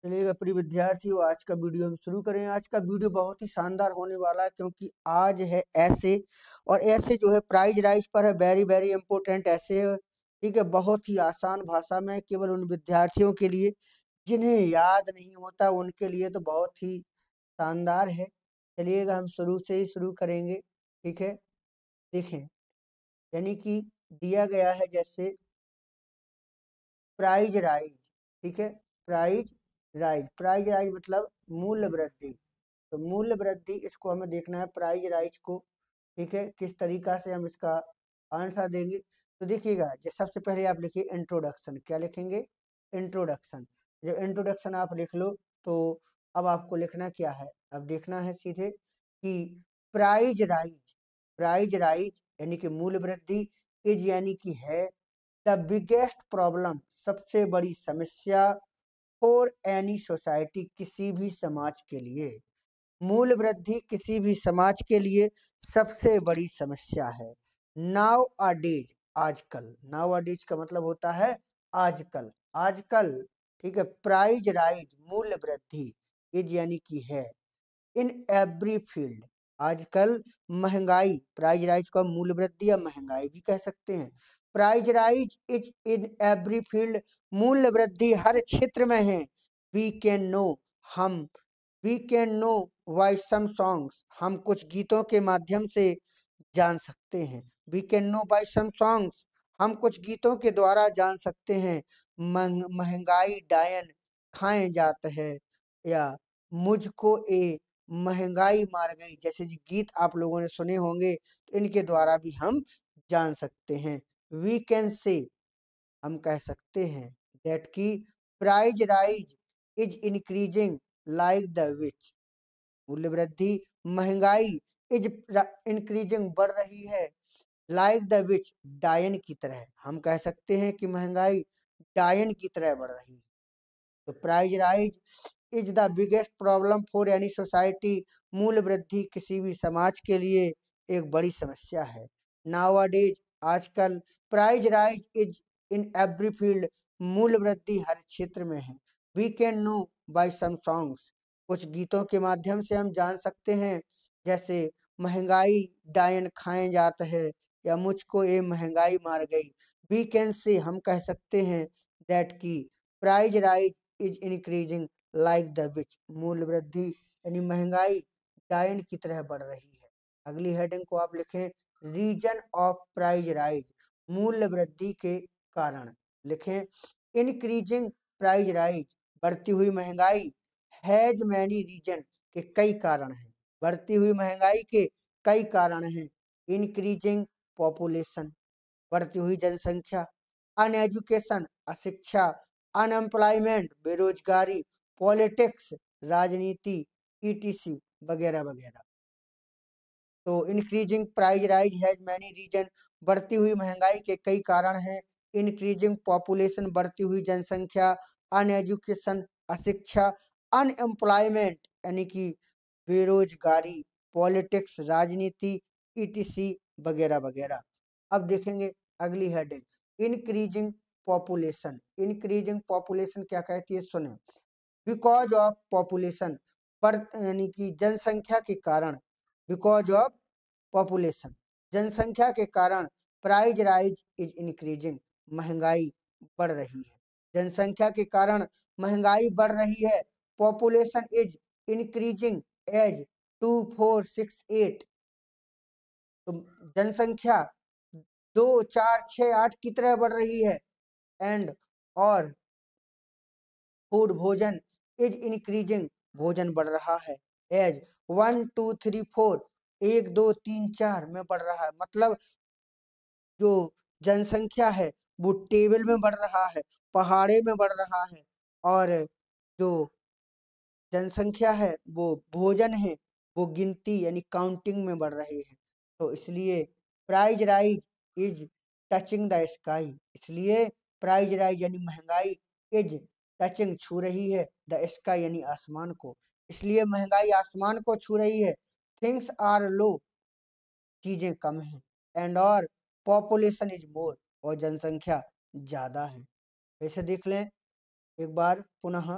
चलिएगा प्रिय विद्यार्थियों, आज का वीडियो हम शुरू करें। आज का वीडियो बहुत ही शानदार होने वाला है क्योंकि आज है ऐसे और ऐसे जो है प्राइज राइज पर है। वेरी वेरी इंपॉर्टेंट ऐसे है, ठीक है। बहुत ही आसान भाषा में, केवल उन विद्यार्थियों के लिए जिन्हें याद नहीं होता उनके लिए तो बहुत ही शानदार है। चलिएगा हम शुरू से ही शुरू करेंगे, ठीक है। देखें, यानी कि दिया गया है जैसे प्राइज राइज, ठीक है। प्राइज प्राइज राइज मतलब मूल्य वृद्धि। तो मूल्य वृद्धि इसको हमें देखना है प्राइज राइज को, ठीक है। किस तरीका से हम इसका आंसर देंगे तो देखिएगा, जो सबसे पहले आप लिखिए इंट्रोडक्शन। क्या लिखेंगे? इंट्रोडक्शन। जब इंट्रोडक्शन आप लिख लो तो अब आपको लिखना क्या है? अब देखना है सीधे कि प्राइज राइज यानी कि मूल्य वृद्धि, इज यानी कि है, द बिगेस्ट प्रॉब्लम सबसे बड़ी समस्या, फॉर एनी सोसाइटी किसी भी समाज के लिए। मूल्य वृद्धि किसी भी समाज के लिए सबसे बड़ी समस्या है। नाउ अडेज, आजकल। नाउ अडेज का मतलब होता है आजकल, आजकल, ठीक है। प्राइज राइज मूल्य वृद्धि, इज यानी कि है, इन एवरी फील्ड, आजकल महंगाई, प्राइज राइज को मूल्य वृद्धि या महंगाई भी कह सकते हैं। Price rise is in every field, मूल्य वृद्धि हर क्षेत्र में है। वी कैन नो, हम, we can know by some songs, हम कुछ गीतों के माध्यम से जान सकते हैं। We can know by some songs, हम कुछ गीतों के द्वारा जान सकते हैं। महंगाई डायन खाए जाते हैं, या मुझको ए महंगाई मार गई, जैसे जी गीत आप लोगों ने सुने होंगे, तो इनके द्वारा भी हम जान सकते हैं। वी कैन से, हम कह सकते हैं, दैट की price rise is increasing like the which, मूल्य वृद्धि, महंगाई, इज इंक्रीजिंग बढ़ रही है, लाइक द विच डायन की तरह, हम कह सकते हैं कि महंगाई डायन की तरह बढ़ रही है। तो price rise is the biggest problem for any society, मूल्य वृद्धि किसी भी समाज के लिए एक बड़ी समस्या है। नाउ आजकल, price rise is in every field, मूल्य वृद्धि हर क्षेत्र में है। We can know by some songs, कुछ गीतों के माध्यम से हम जान सकते हैं, जैसे महंगाई डायन खाए जाते हैं, या मुझको ये महंगाई मार गई। वी कैन से, हम कह सकते हैं, दैट की price rise is increasing like the which, मूल्य वृद्धि यानी महंगाई डायन की तरह बढ़ रही है। अगली हेडिंग को आप लिखें, रीजन ऑफ प्राइज राइज, मूल्य वृद्धि के कारण। लिखें, इंक्रीजिंग प्राइज राइज, बढ़ती हुई महंगाई, हैज मैनी रीजन, के कई कारण हैं। बढ़ती हुई महंगाई के कई कारण हैं। इंक्रीजिंग पॉपुलेशन, बढ़ती हुई जनसंख्या, अनएजुकेशन, अशिक्षा, अनएम्प्लॉयमेंट, बेरोजगारी, पॉलिटिक्स, राजनीति, ईटीसी वगैरह वगैरह। तो increasing price rise has many reason, बढ़ती हुई महंगाई के कई कारण हैं। इंक्रीजिंग पॉपुलेशन, बढ़ती हुई जनसंख्या, अनएजुकेशन, अशिक्षा, अनएम्प्लॉयमेंट यानी कि बेरोजगारी, पॉलिटिक्स, राजनीति, ईटीसी वगैरह वगैरह। अब देखेंगे अगली heading, increasing population. Increasing population क्या कहती है, सुने। बिकॉज ऑफ पॉपुलेशन, पर यानी कि जनसंख्या के कारण, बिकॉज ऑफ पॉपुलेशन, जनसंख्या के कारण, प्राइज राइज इज इंक्रीजिंग, महंगाई बढ़ रही है। जनसंख्या के कारण महंगाई बढ़ रही है। पॉपुलेशन इज इंक्रीजिंग एज 2468, तो जनसंख्या 2468 की तरह बढ़ रही है। एंड, और फूड, भोजन, इज इंक्रीजिंग, भोजन बढ़ रहा है, एज 1 2 3 4, 1 2 3 4 में बढ़ रहा है। मतलब जो जनसंख्या है वो टेबल में बढ़ रहा है, पहाड़े में बढ़ रहा है, और जो जनसंख्या है वो भोजन है, वो गिनती यानी काउंटिंग में बढ़ रहे हैं। तो इसलिए price rise is touching the sky, इसलिए प्राइज राइज यानी महंगाई, इज टचिंग छू रही है, द स्काई यानी आसमान को, इसलिए महंगाई आसमान को छू रही है। थिंग्स आर लो, चीजें कम हैं, एंड और पॉपुलेशन इज मोर, और जनसंख्या ज्यादा है। वैसे देख लें एक बार पुनः,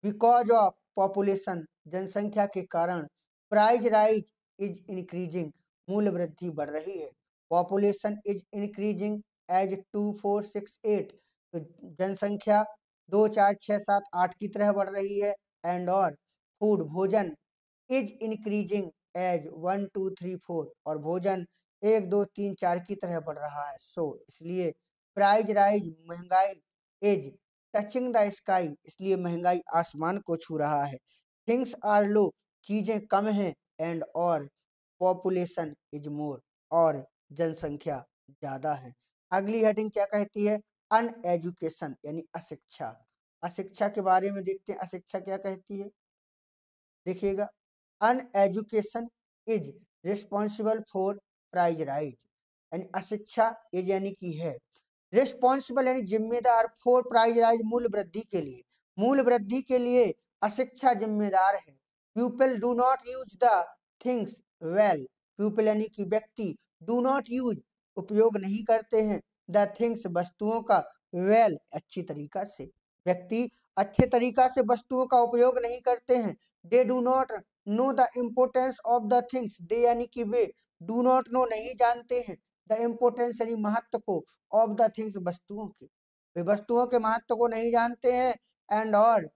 बिकॉज ऑफ पॉपुलेशन, जनसंख्या के कारण, प्राइस राइज इज इंक्रीजिंग, मूल्य वृद्धि बढ़ रही है। पॉपुलेशन इज इंक्रीजिंग एज 2468, तो जनसंख्या 2 4 6 7 8 की तरह बढ़ रही है। एंड और फूड, भोजन इज इंक्रीजिंग एज 1 2 3 4, और भोजन 1 2 3 4 की तरह बढ़ रहा है। सो इसलिए प्राइस राइज, महंगाई, इज टचिंग द स्काई, इसलिए महंगाई आसमान को छू रहा है। थिंग्स आर लो, चीजें कम हैं। एंड और पॉपुलेशन इज मोर, और जनसंख्या ज्यादा है। अगली हेडिंग क्या कहती है? अनएजुकेशन यानी अशिक्षा। अशिक्षा के बारे में देखते हैं, अशिक्षा क्या कहती है, देखिएगा। Uneducation is responsible for price rise, यानी अशिक्षा इज यानी कि है, रिस्पॉन्सिबल यानी जिम्मेदार, फॉर प्राइज राइज मूल्य वृद्धि के लिए, मूल्य वृद्धि के लिए अशिक्षा जिम्मेदार है। People do not use the things well, people यानी कि व्यक्ति, डू नॉट यूज उपयोग नहीं करते हैं, द थिंग्स वस्तुओं का, वेल अच्छी तरीका से, व्यक्ति अच्छे तरीका से वस्तुओं का उपयोग नहीं करते हैं। They do not know the importance of the things, they यानी कि वे, डू नॉट नो नहीं जानते हैं, द इम्पोर्टेंस यानी महत्व को, ऑफ द थिंग्स वस्तुओं के, वे वस्तुओं के महत्व को नहीं जानते हैं। एंड और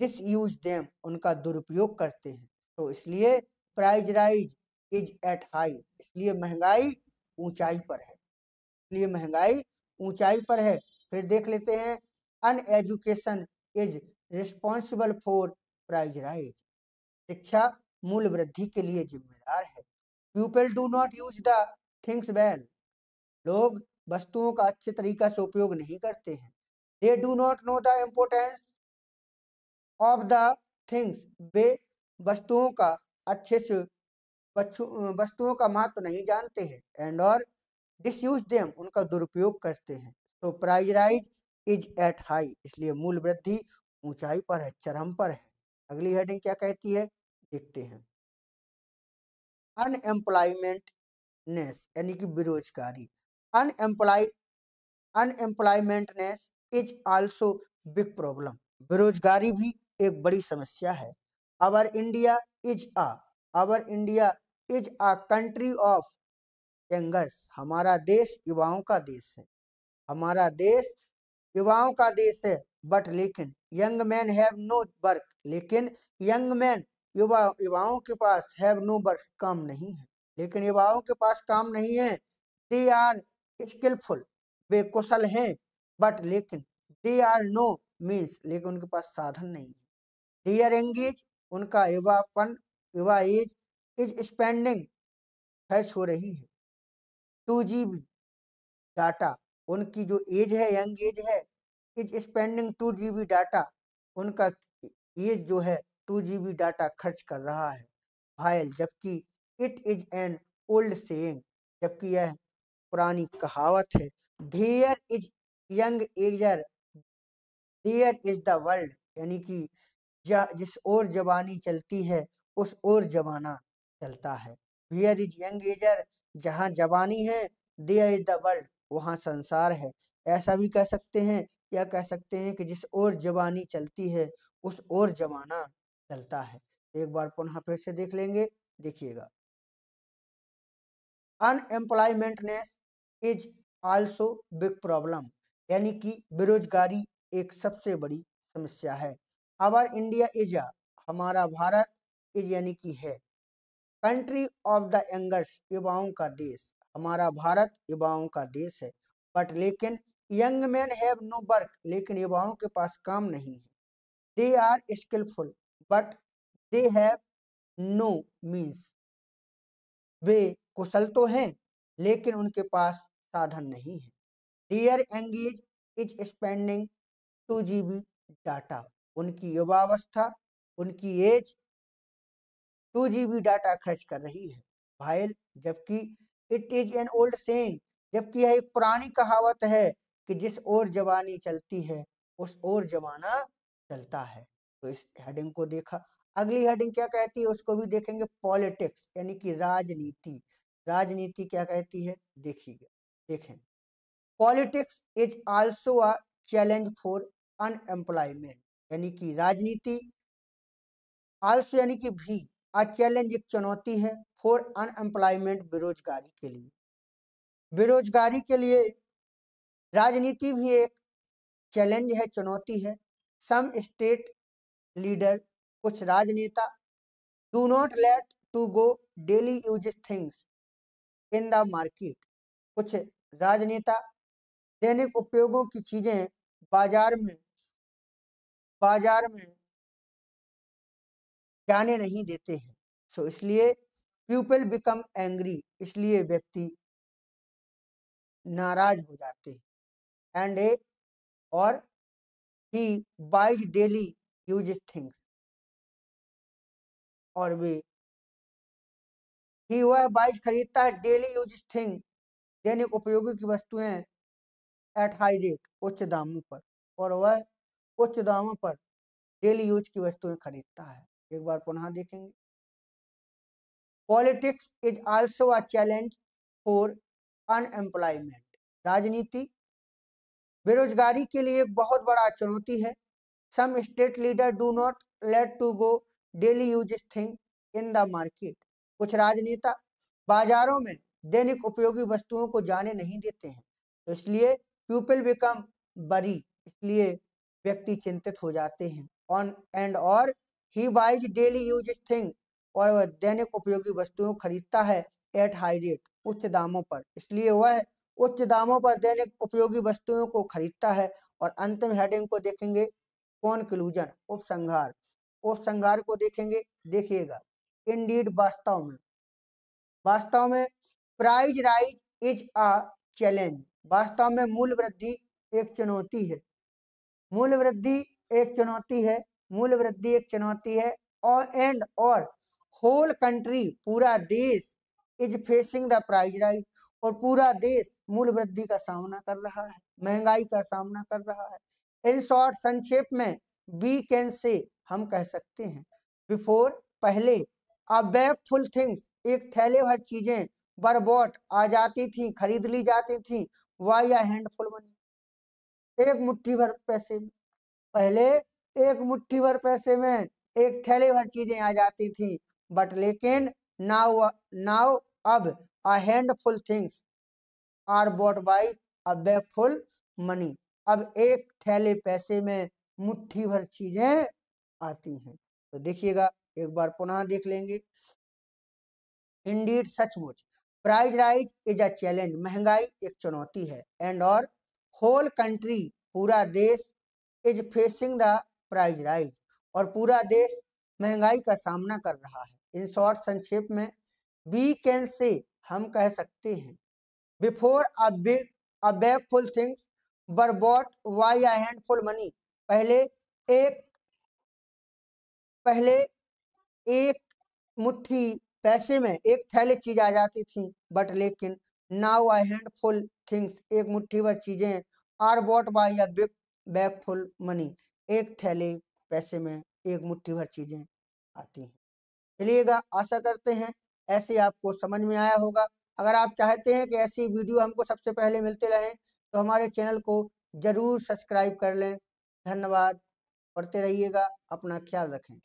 डिस यूज देम, उनका दुरुपयोग करते हैं। तो इसलिए price rise is at high, इसलिए महंगाई ऊंचाई पर है, इसलिए महंगाई ऊंचाई पर है। फिर देख लेते हैं, uneducation is responsible for price rise, शिक्षा मूल्य वृद्धि के लिए जिम्मेदार है। People do not use the things well, लोग वस्तुओं का अच्छे तरीका से उपयोग नहीं करते हैं। They do not know the importance of the things, वे वस्तुओं का अच्छे से वस्तुओं का महत्व नहीं जानते हैं। एंड और डिसयूज देम, उनका दुरुपयोग करते हैं। तो price rise is at high, इसलिए मूल्य वृद्धि ऊंचाई पर है, चरम पर है। अगली हेडिंग क्या कहती है, देखते हैं। अनएम्प्लॉयमेंटनेस यानी कि बेरोजगारी, unemploy unemploymentness is also big problem, बेरोजगारी भी एक बड़ी समस्या है। Our India is a our India is a country of youngers, हमारा देश युवाओं का देश है, हमारा देश युवाओं का देश है। बट लेकिन young man have no work, लेकिन यंग मैन, युवाओं के पास, हैव नो वर्क काम नहीं है, लेकिन युवाओं के पास काम नहीं है। दे आर स्किलफुल, वे कुशल हैं। बट लेकिन दे आर नो मीन्स, लेकिन उनके पास साधन नहीं है। दे आर एंगेज, उनका युवापन, युवा एज इज स्पेंडिंग, खर्च हो रही है। 2 GB डाटा, उनकी जो एज है, यंग एज है, इज स्पेंडिंग 2 GB डाटा, उनका एज जो है 2 GB डाटा खर्च कर रहा है। भाईल, जबकि it is an old saying, जबकि यह पुरानी कहावत है। There is young eager, there is the world, यानी कि जिस ओर जवानी चलती है उस ओर जमाना चलता है। हियर इज यंग एजर, जहाँ जवानी है, देयर इज द वर्ल्ड, वहाँ संसार है। ऐसा भी कह सकते हैं, या कह सकते हैं कि जिस ओर जवानी चलती है उस ओर जमाना चलता है। एक बार पुनः फिर से देख लेंगे, देखिएगा। अनएम्प्लॉयमेंटनेस इज आल्सो बिग प्रॉब्लम, यानी कि बेरोजगारी एक सबसे बड़ी समस्या है। आवर इंडिया इज अ, हमारा भारत, इज यानी कि है, कंट्री ऑफ द यंगर्स, युवाओं का देश, हमारा भारत युवाओं का देश है। बट लेकिन young man have no work, लेकिन युवाओं के पास काम नहीं है। They are skilful, but they have no means, वे कुशल तो हैं लेकिन उनके पास साधन नहीं है। Their engage is spending 2 GB data, उनकी युवावस्था, उनकी एज 2 GB डाटा खर्च कर रही है। भाईल, जबकि it is an old saying, जबकि यह एक पुरानी कहावत है कि जिस ओर जवानी चलती है उस ओर जमाना चलता है। तो इस हेडिंग को देखा। अगली हेडिंग क्या कहती है उसको भी देखेंगे, पॉलिटिक्स यानी कि राजनीति। राजनीति क्या कहती है, देखिए, देखें। Politics is also a challenge for unemployment, यानी कि राजनीति, आल्सो यानी कि भी, अ चैलेंज एक चुनौती है, फॉर अनएम्प्लॉयमेंट बेरोजगारी के लिए। बेरोजगारी के लिए राजनीति भी एक चैलेंज है, चुनौती है। सम स्टेट लीडर, कुछ राजनेता, do not let to go daily uses things in the market, कुछ राजनेता दैनिक उपयोगों की चीजें बाजार में जाने नहीं देते हैं। सो इसलिए पीपल बिकम एंग्री, इसलिए व्यक्ति नाराज हो जाते हैं। एंड ए और he buys daily uses things, और वह बाइज खरीदता है डेली यूजेस थिंग, दैनिक उपयोगी की वस्तुएं, एट हाई रेट, उच्च दामों पर, और वह उच्च दामों पर डेली यूज की वस्तुएं खरीदता है। एक बार पुनः देखेंगे। Politics is also a challenge for unemployment, राजनीति बेरोजगारी के लिए एक बहुत बड़ा चुनौती है। Some state leader do not let to go daily uses thing in the market, कुछ राजनेता बाजारों में दैनिक उपयोगी वस्तुओं को जाने नहीं देते हैं। तो इसलिए पीपल बिकम बरी, इसलिए व्यक्ति चिंतित हो जाते हैं। ऑन एंड और he buys daily uses thing, और वह दैनिक उपयोगी वस्तुओं को खरीदता है एट हाई रेट, उच्च दामों पर, इसलिए वह उच्च दामों पर दैनिक उपयोगी वस्तुओं को खरीदता है। और अंतिम हेडिंग को देखेंगे, कॉन्क्लूजन, उपसंहार। उपसंहार को देखेंगे, देखिएगा। इंडीड, वास्तव में price rise is a challenge, वास्तव में मूल्य वृद्धि एक चुनौती है। मूल्य वृद्धि एक चुनौती है, मूल्य वृद्धि एक चुनौती है। और होल कंट्री, पूरा देश, is facing the price rise, और पूरा देश मूल्य वृद्धि का सामना कर रहा है, महंगाई का सामना कर रहा है। इन शॉर्ट, संक्षेप में, वी कैन से, हम कह सकते हैं, बिफोर, पहले, अ बैग फुल थिंग्स, एक थैले भर चीजें, वर बॉट, आ जाती थी, खरीद ली जाती थी, वाई अ हैंडफुल मनी, एक मुट्ठी भर पैसे में। पहले एक मुट्ठी भर पैसे में एक थैले भर चीजें आ जाती थी, बट लेकिन नाउ नाउ अब a handful things are bought by a bag full money, अब एक थैले पैसे में मुट्ठी भर चीजें आती हैं। तो देखिएगा, एक बार पुनः देख लेंगे। इंडीड, सचमुच, price rise is a challenge, महंगाई एक चुनौती है। एंड और होल कंट्री, पूरा देश, is facing the price rise, और पूरा देश महंगाई का सामना कर रहा है। इन शॉर्ट, संक्षेप में, वी कैन से, हम कह सकते हैं, before a bag full things were bought by a handful money, पहले एक पहले एक मुट्ठी पैसे में एक थैले चीज आ जाती थी, बट लेकिन नाउ आई हैंडफुल थिंग्स, एक मुट्ठी भर चीजें, are bought by a big bag full money, एक थैले पैसे में एक मुट्ठी भर चीजें आती हैं। चलिएगा, आशा करते हैं ऐसे आपको समझ में आया होगा। अगर आप चाहते हैं कि ऐसी वीडियो हमको सबसे पहले मिलते रहें, तो हमारे चैनल को जरूर सब्सक्राइब कर लें। धन्यवाद, पढ़ते रहिएगा, अपना ख्याल रखें।